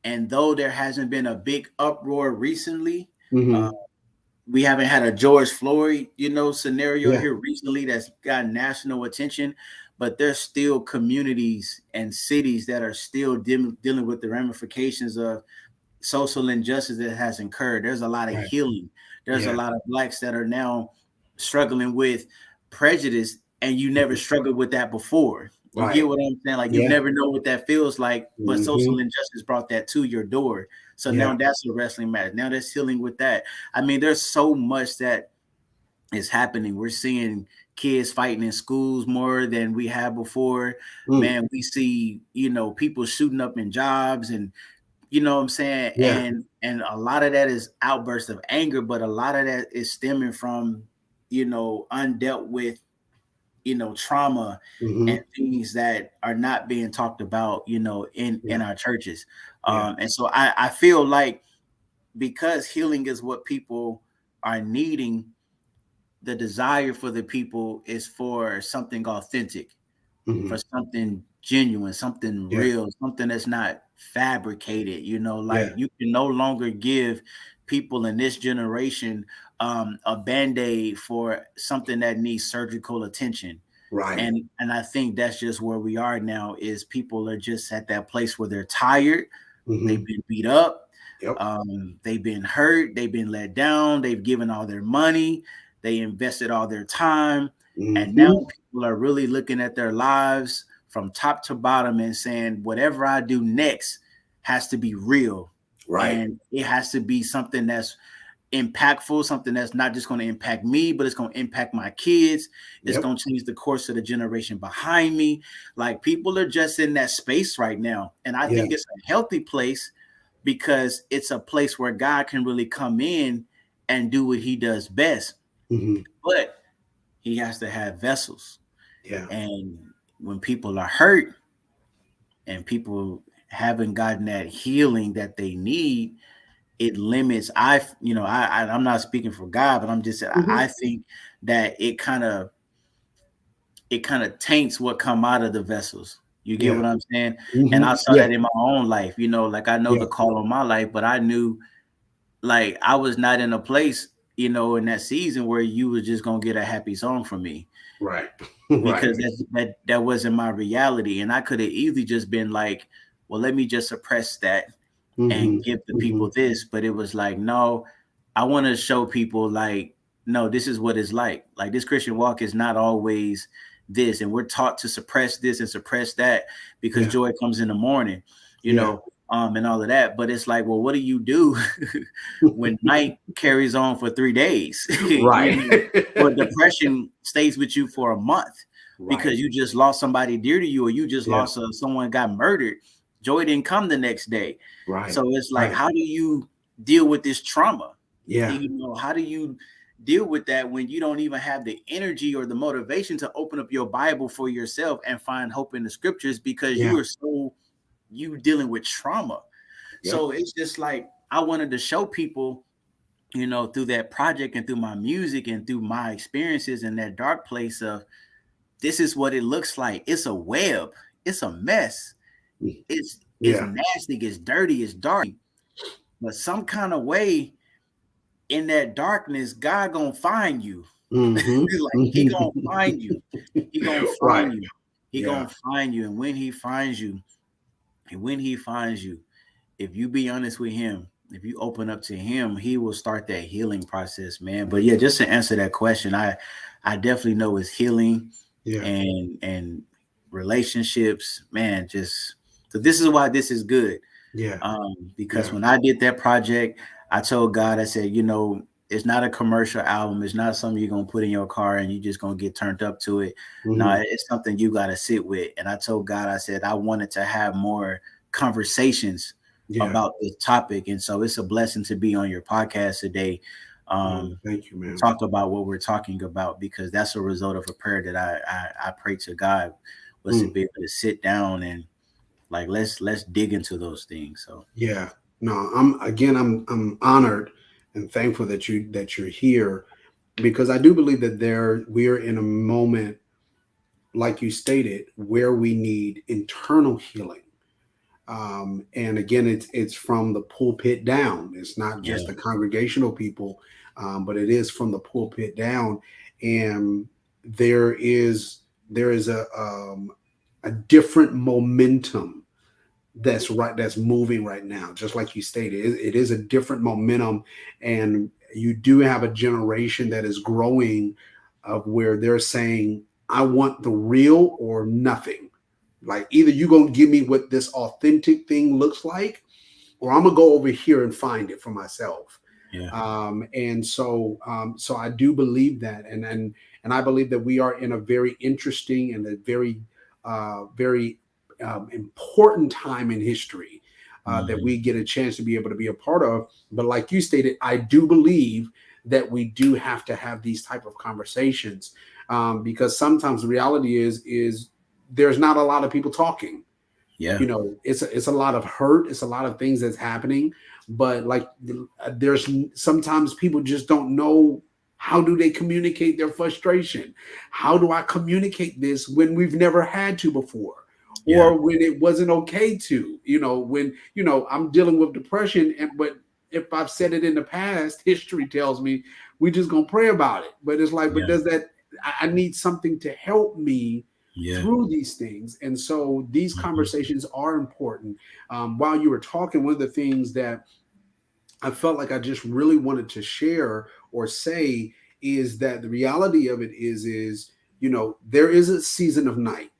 and though there hasn't been a big uproar recently, uh, hmm we haven't had a George Floyd, scenario yeah, here recently that's got national attention, but there's still communities and cities that are still dealing with the ramifications of social injustice that has incurred. There's a lot of right, healing. There's a yeah, lot of Blacks that are now struggling with prejudice, and you never mhm, struggled with that before. You right, get what I'm saying? Like, you've yeah, never known what that feels like, but social hmm injustice brought that to your door. So yeah, now that's a wrestling match. Now there's healing with that. I mean, there's so much that is happening. We're seeing kids fighting in schools more than we have before. mm, Man, we see, people shooting up in jobs and You know what I'm saying? Yeah. And a lot of that is outbursts of anger, but a lot of that is stemming from, undealt with, trauma and Hmm. things that are not being talked about, in Yeah. our churches. Yeah. And so I feel like, because healing is what people are needing, the desire for the people is for something authentic, for Hmm. something genuine, something Yeah. real, something that's not fabricated. Like, Yeah. you can no longer give people in this generation a band-aid for something that needs surgical attention. Right. And I think that's just where we are now, is people are just at that place where they're tired, they've Hmm. been beat up, Yep. they've been hurt, they've been let down, they've given all their money, they invested all their time, and now Hmm. people are really looking at their lives from top to bottom and saying, whatever I do next has to be real, Right. and it has to be something that's impactful, something that's not just going to impact me, but it's going to impact my kids. It's Yep. going to change the course of the generation behind me. Like, people are just in that space right now. And I Yeah. think it's a healthy place, because it's a place where God can really come in and do what he does best. Hmm. But he has to have vessels. Yeah. And when people are hurt and people haven't gotten that healing that they need, it limits. I'm not speaking for God, but I'm just, I Hmm. think that it kind of taints what come out of the vessels. You get Yeah. what I'm saying? And Hmm. I saw Yeah. that in my own life. Like, I know Yeah. the call on my life, but I knew, like, I was not in a place, in that season where you was just gonna get a happy song from me, Right. because Right. that wasn't my reality, and I could have easily just been like, well, let me just suppress that Hmm. and give the Hmm. people this. But it was like, no, I want to show people, like, no, this is what it's like. Like, this Christian walk is not always this, and we're taught to suppress this and suppress that, because Yeah. joy comes in the morning, Yeah. and all of that. But it's like, well, what do you do when night carries on for 3 days? Right. Or depression stays with you for a month Right. because you just lost somebody dear to you, or you just Yeah. lost someone got murdered. Joy didn't come the next day. Right. So it's like, Right. how do you deal with this trauma? Yeah. How do you deal with that when you don't even have the energy or the motivation to open up your Bible for yourself and find hope in the scriptures, because Yeah. you dealing with trauma. Yep. So it's just like, I wanted to show people, through that project and through my music and through my experiences in that dark place of, this is what it looks like. It's a web. It's a mess. It's Yeah. nasty. It's dirty. It's dark. But some kind of way, in that darkness, God gonna find you. Hmm. Like, he gonna find you. He gonna Right. find you. He Yeah. gonna find you. And when he finds you, if you be honest with him, if you open up to him, he will start that healing process, man. But yeah, just to answer that question, I definitely know it's healing Yeah. and relationships, man. Just, so this is why this is good. Yeah. Because Yeah. when I did that project, I told God, I said, it's not a commercial album. It's not something you're gonna put in your car and you're just gonna get turned up to it. No, Hmm. it's something you gotta sit with. And I told God, I said, I wanted to have more conversations Yeah. about this topic. And so it's a blessing to be on your podcast today. Thank you, man. Talk about what we're talking about, because that's a result of a prayer that I prayed to God, was to Mm. be able to sit down and, like, let's dig into those things. So Yeah. No, I'm honored and thankful that you're here, because I do believe that we're in a moment, like you stated, where we need internal healing. And again, it's from the pulpit down. It's not just yeah, the congregational people, but it is from the pulpit down. And there is a different momentum that's moving right now. Just like you stated, it is a different momentum, and you do have a generation that is growing, of where they're saying, "I want the real or nothing." Like, either you gonna give me what this authentic thing looks like, or I'm gonna go over here and find it for myself. yeah, So I do believe that, and I believe that we are in a very interesting and a very important time in history. that Mhm. we get a chance to be able to be a part of. But like you stated, I do believe that we do have to have these type of conversations, because sometimes the reality is there's not a lot of people talking. Yeah. It's a lot of hurt, it's a lot of things that's happening, but like there's sometimes people just don't know how do they communicate their frustration. How do I communicate this when we've never had to before, Yeah. or when it wasn't okay to, when I'm dealing with depression, and but if I've said it in the past, history tells me we just gonna pray about it. But it's like, but Yeah. does that, I need something to help me Yeah. through these things. And so these Mhm. conversations are important. While you were talking, one of the things that I felt like I just really wanted to share or say is that the reality of it is, there is a season of night.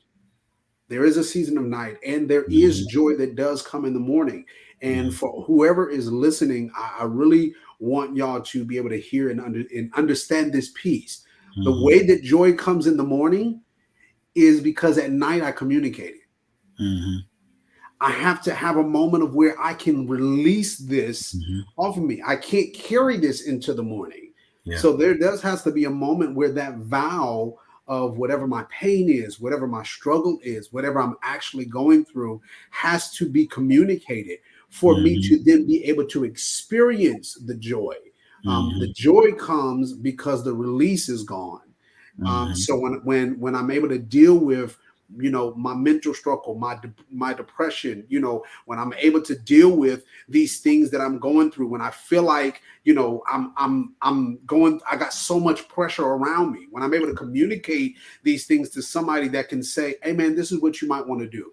There is a season of night, and there is Mhm. joy that does come in the morning. And Mhm. for whoever is listening, I really want y'all to be able to hear and understand this piece. The Mhm. way that joy comes in the morning is because at night I communicate it. Mhm. I have to have a moment of where I can release this Mhm. off of me. I can't carry this into the morning. Yeah. So there does has to be a moment where that vow of whatever my pain is, whatever my struggle is, whatever I'm actually going through has to be communicated for me Mhm. to then be able to experience the joy. The Mhm. joy comes because the release is gone. Mhm. So when I'm able to deal with my mental struggle, my depression, when I'm able to deal with these things that I'm going through, when I feel like I'm going, I got so much pressure around me, when I'm able to communicate these things to somebody that can say, hey man, this is what you might want to do.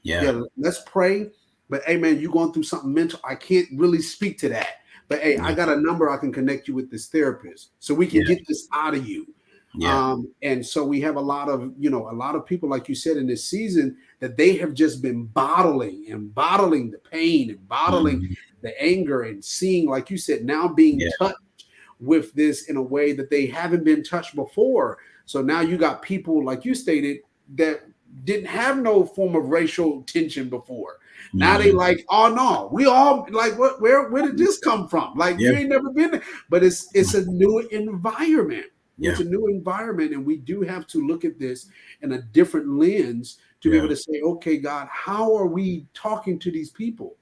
Yeah. Yeah, let's pray. But hey man, you going through something mental, I can't really speak to that. But hey, I Yeah. got a number, I can connect you with this therapist so we can Yeah. get this out of you. Yeah. And so we have a lot of people, like you said, in this season that they have just been bottling the pain and bottling Mhm. the anger, and seeing, like you said, now being Yeah. touched with this in a way that they haven't been touched before. So now you got people, like you stated, that didn't have no form of racial tension before. Now they Mhm. like, oh no, we all like, what? Where did this come from? Like Yeah. you ain't never been there. But it's a new environment. It's Yeah. a new environment, and we do have to look at this in a different lens to be able Yeah. to say, okay, God, how are we talking to these people?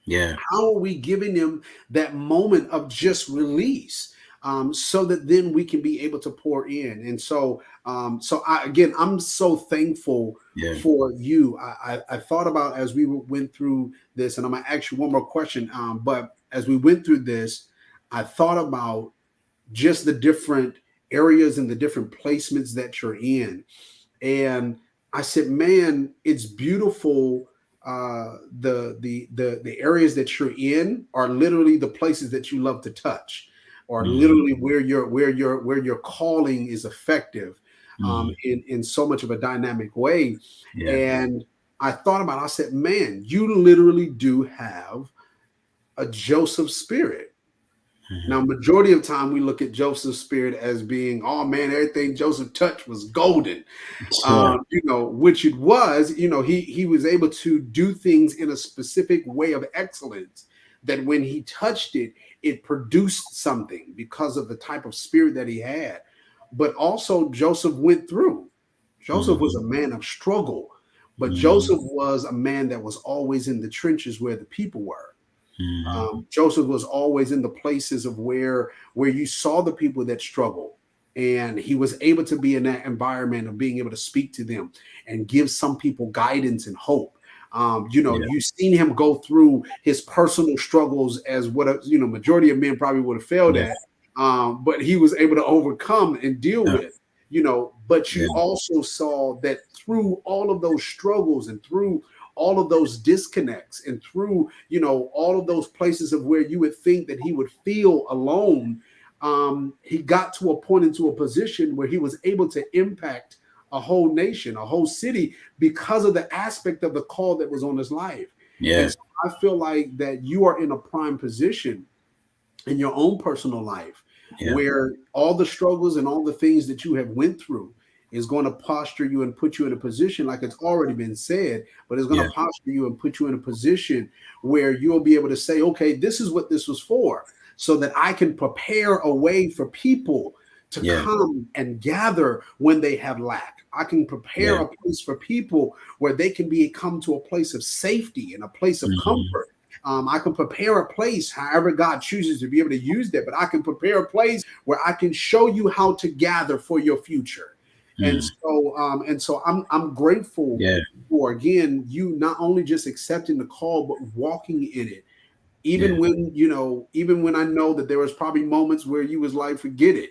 Yeah. How are we giving them that moment of just release, so that then we can be able to pour in? And so, again, I'm so thankful Yeah. for you. I thought about, as we went through this, and I'm gonna ask you one more question. But as we went through this, I thought about just the different areas and the different placements that you're in. And I said, man, it's beautiful. The areas that you're in are literally the places that you love to touch, or Mhm. literally where your calling is effective, Mhm. in so much of a dynamic way. Yeah. And I thought about it, I said, man, you literally do have a Joseph spirit. Mhm. Now, majority of time we look at Joseph's spirit as being, oh man, everything Joseph touched was golden, Yeah. which it was. He was able to do things in a specific way of excellence. That when he touched it, it produced something because of the type of spirit that he had. But also, Joseph went through. Joseph was a Mhm. man of struggle, but Mhm. Joseph was a man that was always in the trenches where the people were. Mhm. Joseph was always in the places of where you saw the people that struggle, and he was able to be in that environment of being able to speak to them and give some people guidance and hope. Yeah. You've seen him go through his personal struggles, as what majority of men probably would have failed Yeah. at, but he was able to overcome and deal Yeah. with. But Yeah. you also saw that through all of those struggles and through all of those disconnects and through all of those places of where you would think that he would feel alone, he got to a point, into a position where he was able to impact a whole nation, a whole city, because of the aspect of the call that was on his life. And Yeah. so I feel like that you are in a prime position in your own personal life, Yeah. where all the struggles and all the things that you have went through, is going to posture you and put you in a position, like it's already been said, but it's going Yeah. to posture you and put you in a position where you'll be able to say, okay, this is what this was for, so that I can prepare a way for people to Yeah. come and gather when they have lack. I can prepare Yeah. a place for people where they can be come to a place of safety and a place of Mhm. comfort. I can prepare a place, however God chooses to be able to use that, but I can prepare a place where I can show you how to gather for your future. Mm. And so I'm grateful Yeah. for, again, you not only just accepting the call, but walking in it. Yeah. Even when, even when I know that there was probably moments where you was like, forget it.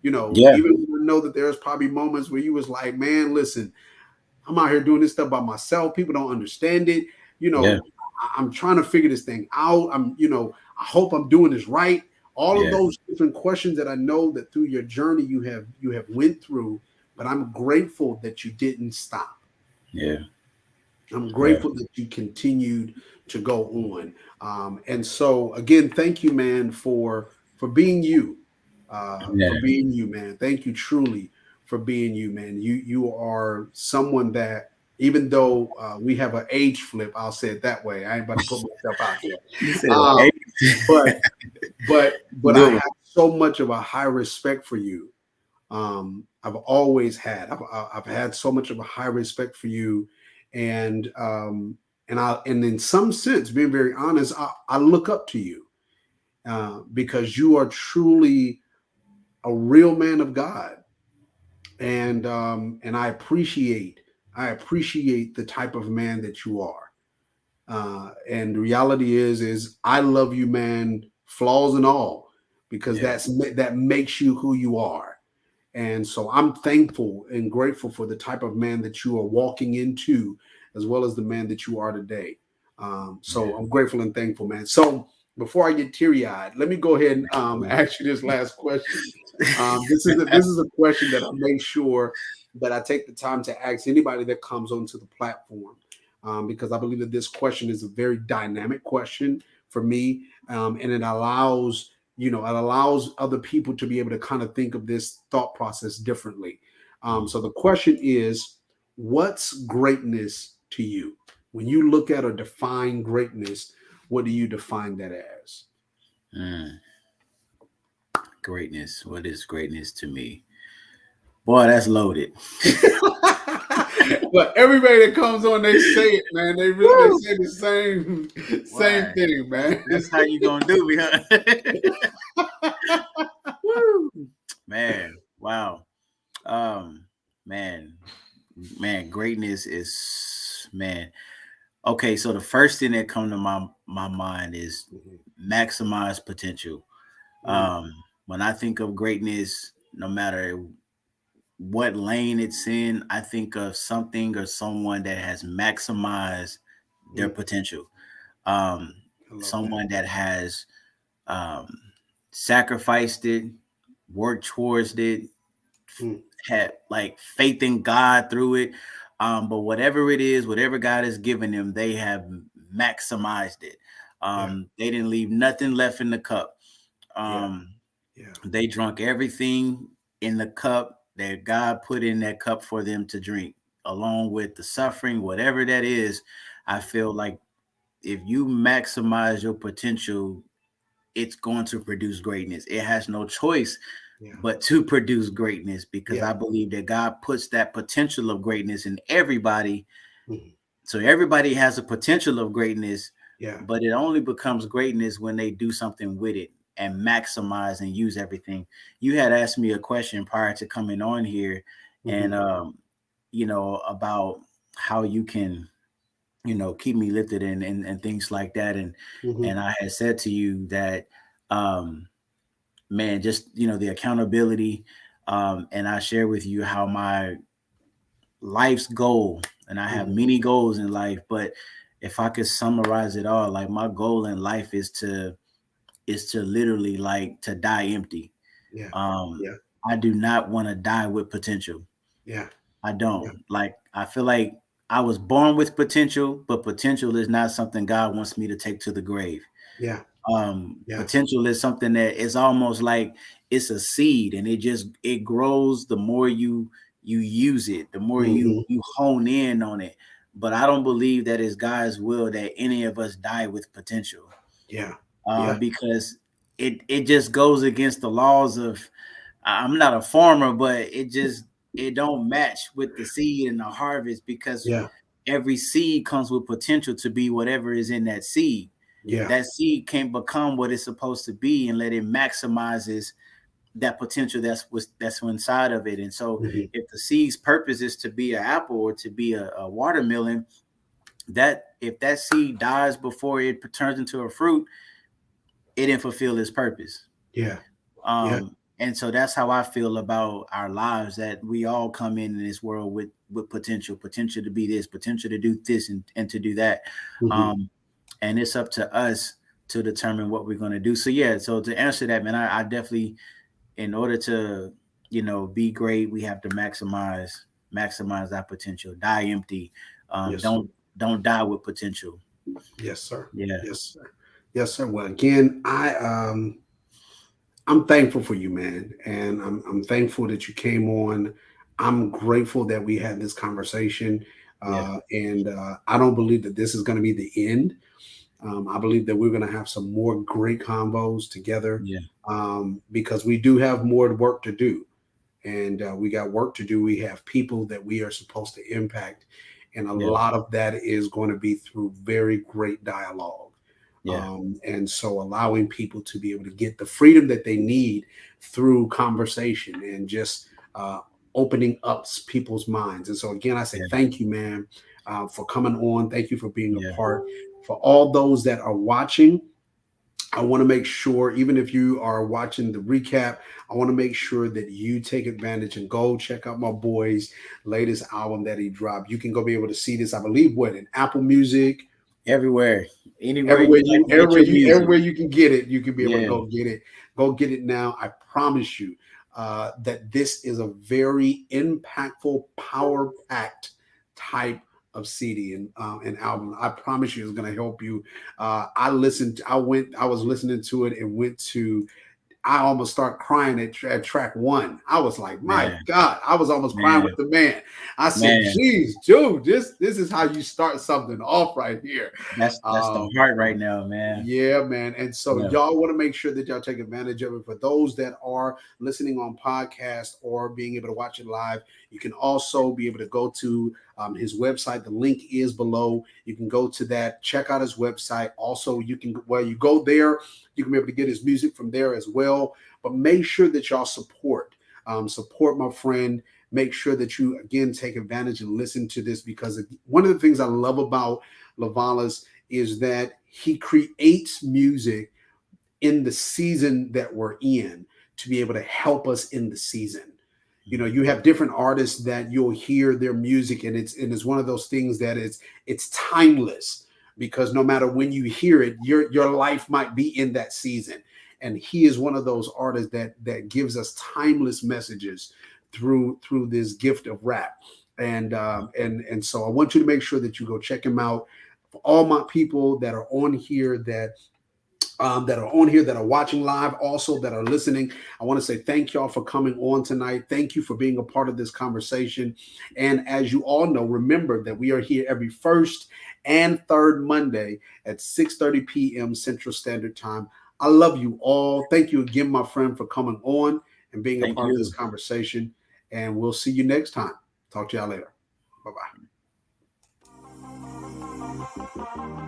Yeah. Even when I know that there's probably moments where you was like, man, listen, I'm out here doing this stuff by myself. People don't understand it. Yeah. I'm trying to figure this thing out. I hope I'm doing this right. All of Yeah. those different questions that I know that through your journey you have went through, but I'm grateful that you didn't stop. Yeah. I'm Yeah. grateful that you continued to go on. And so again, thank you, man, for being you. For Yeah. being you, man. Thank you truly for being you, man. You are someone that, even though we have an age flip, I'll say it that way. I ain't about to put myself out there. You said an Um, eight. but but I Good one. have so much of a high respect for you. I've always had. I've had so much of a high respect for you, and and in some sense, being very honest, I look up to you because you are truly a real man of God, and I appreciate the type of man that you are. And the reality is I love you, man, flaws and all, because Yeah. that makes you who you are. And so I'm thankful and grateful for the type of man that you are walking into, as well as the man that you are today. So Yeah. I'm grateful and thankful, man. So before I get teary eyed, let me go ahead and ask you this last question. This is a question that I make sure that I take the time to ask anybody that comes onto the platform, because I believe that this question is a very dynamic question for me, and it allows other people to be able to kind of think of this thought process differently. So the question is, what's greatness to you? When you look at or define greatness, what do you define that as? Mm. Greatness. What is greatness to me? Boy, that's loaded. But everybody that comes on, they say it, man. They Woo! say the same Why? thing, man. That's how you gonna do me, huh? Woo! Man, wow. Um, man, greatness is man. Okay, so the first thing that come to my mind is Mhm. maximize potential. Mm, When I think of greatness, no matter what lane it's in, I think of something or someone that has maximized their mm. potential. I love that. Someone that has um, sacrificed it, worked towards it, Mm, had like faith in God through it. But whatever it is, whatever God has given them, they have maximized it. yeah, They didn't leave nothing left in the cup. yeah, Um, yeah, they drunk everything in the cup that God put in that cup for them to drink, along with the suffering, whatever that is. I feel like if you maximize your potential, it's going to produce greatness. It has no choice yeah, but to produce greatness because yeah, I believe that God puts that potential of greatness in everybody. mhm, So everybody has a potential of greatness, yeah, but it only becomes greatness when they do something with it and maximize and use everything. You had asked me a question prior to coming on here, and mhm, about how you can keep me lifted and things like that, and mhm, I had said to you that um man, just the accountability, and I share with you how my life's goal, and I have mhm. many goals in life, but if I could summarize it all, like my goal in life is to literally like to die empty. Yeah, um yeah, I do not want to die with potential. yeah, I yeah, don't. Like, I feel like I was born with potential, but potential is not something God wants me to take to the grave. yeah, yeah, Potential is something that is almost like it's a seed, and it grows the more you you use it, the more you Mhm. hone in on it. But I don't believe that it's God's will that any of us die with potential, Yeah. Yeah. because it just goes against the laws of. I'm not a farmer, but it don't match with the seed and the harvest, because Yeah. every seed comes with potential to be whatever is in that seed. Yeah. That seed can't become what it's supposed to be unless it maximizes that potential that's inside of it. And so Mhm. if the seed's purpose is to be an apple or to be a watermelon, that if that seed dies before it turns into a fruit, it didn't fulfill its purpose. Yeah. Yeah. And so that's how I feel about our lives, that we all come in this world with potential to be this, potential to do this, and to do that. Mhm. Um, and it's up to us to determine what we're going to do. So yeah, so to answer that, man, I definitely, in order to, be great, we have to maximize our potential. Die empty. Yes, sir. Don't die with potential. Yes, sir. Yeah, Yes, sir. Yes, sir. Well, again, I'm thankful for you, man, and I'm thankful that you came on. I'm grateful that we had this conversation, yeah, and I don't believe that this is going to be the end. I believe that we're going to have some more great combos together, yeah, because we do have more work to do, and we got work to do. We have people that we are supposed to impact, and a yeah, lot of that is going to be through very great dialogue. yeah, And so allowing people to be able to get the freedom that they need through conversation and just opening up people's minds. And so again, I say yeah, thank you, man, for coming on. Thank you for being a yeah, part. For all those that are watching, I want to make sure, even if you are watching the recap, I want to make sure that you take advantage and go check out my boy's latest album that he dropped. You can go be able to see this, I believe, what, in Apple Music, everywhere, anywhere you like to get your music. everywhere you can get it, you can be able to Yeah, go get it. Go get it now. I promise you that this is a very impactful, power packed type of CD and album. I promise you, it's going to help you. I was listening to it and went to I almost start crying at track one. I was like, my man, God, I was almost crying with man, the man. I said, man. geez, dude, this is how you start something off right here. That's the Um, heart right now, man. yeah, man. And so Yeah, y'all want to make sure that y'all take advantage of it. For those that are listening on podcast or being able to watch it live, you can also be able to go to his website. The link is below. You can go to that, check out his website. Also, you can while you go there, you can be able to get his music from there as well. But make sure that y'all support my friend. Make sure that you again take advantage and listen to this, because one of the things I love about Levallois is that he creates music in the season that we're in to be able to help us in the season. You know, you have different artists that you'll hear their music, and it's one of those things that it's timeless, because no matter when you hear it, your life might be in that season. And he is one of those artists that gives us timeless messages through this gift of rap. And so I want you to make sure that you go check him out. For all my people that are on here that are watching live, also that are listening, I want to say thank y'all for coming on tonight. Thank you for being a part of this conversation. And as you all know, remember that we are here every first and third Monday at 6:30 p.m. Central Standard Time. I love you all. Thank you again, my friend, for coming on and being a thank part of this you. conversation. And we'll see you next time. Talk to y'all later. Bye bye.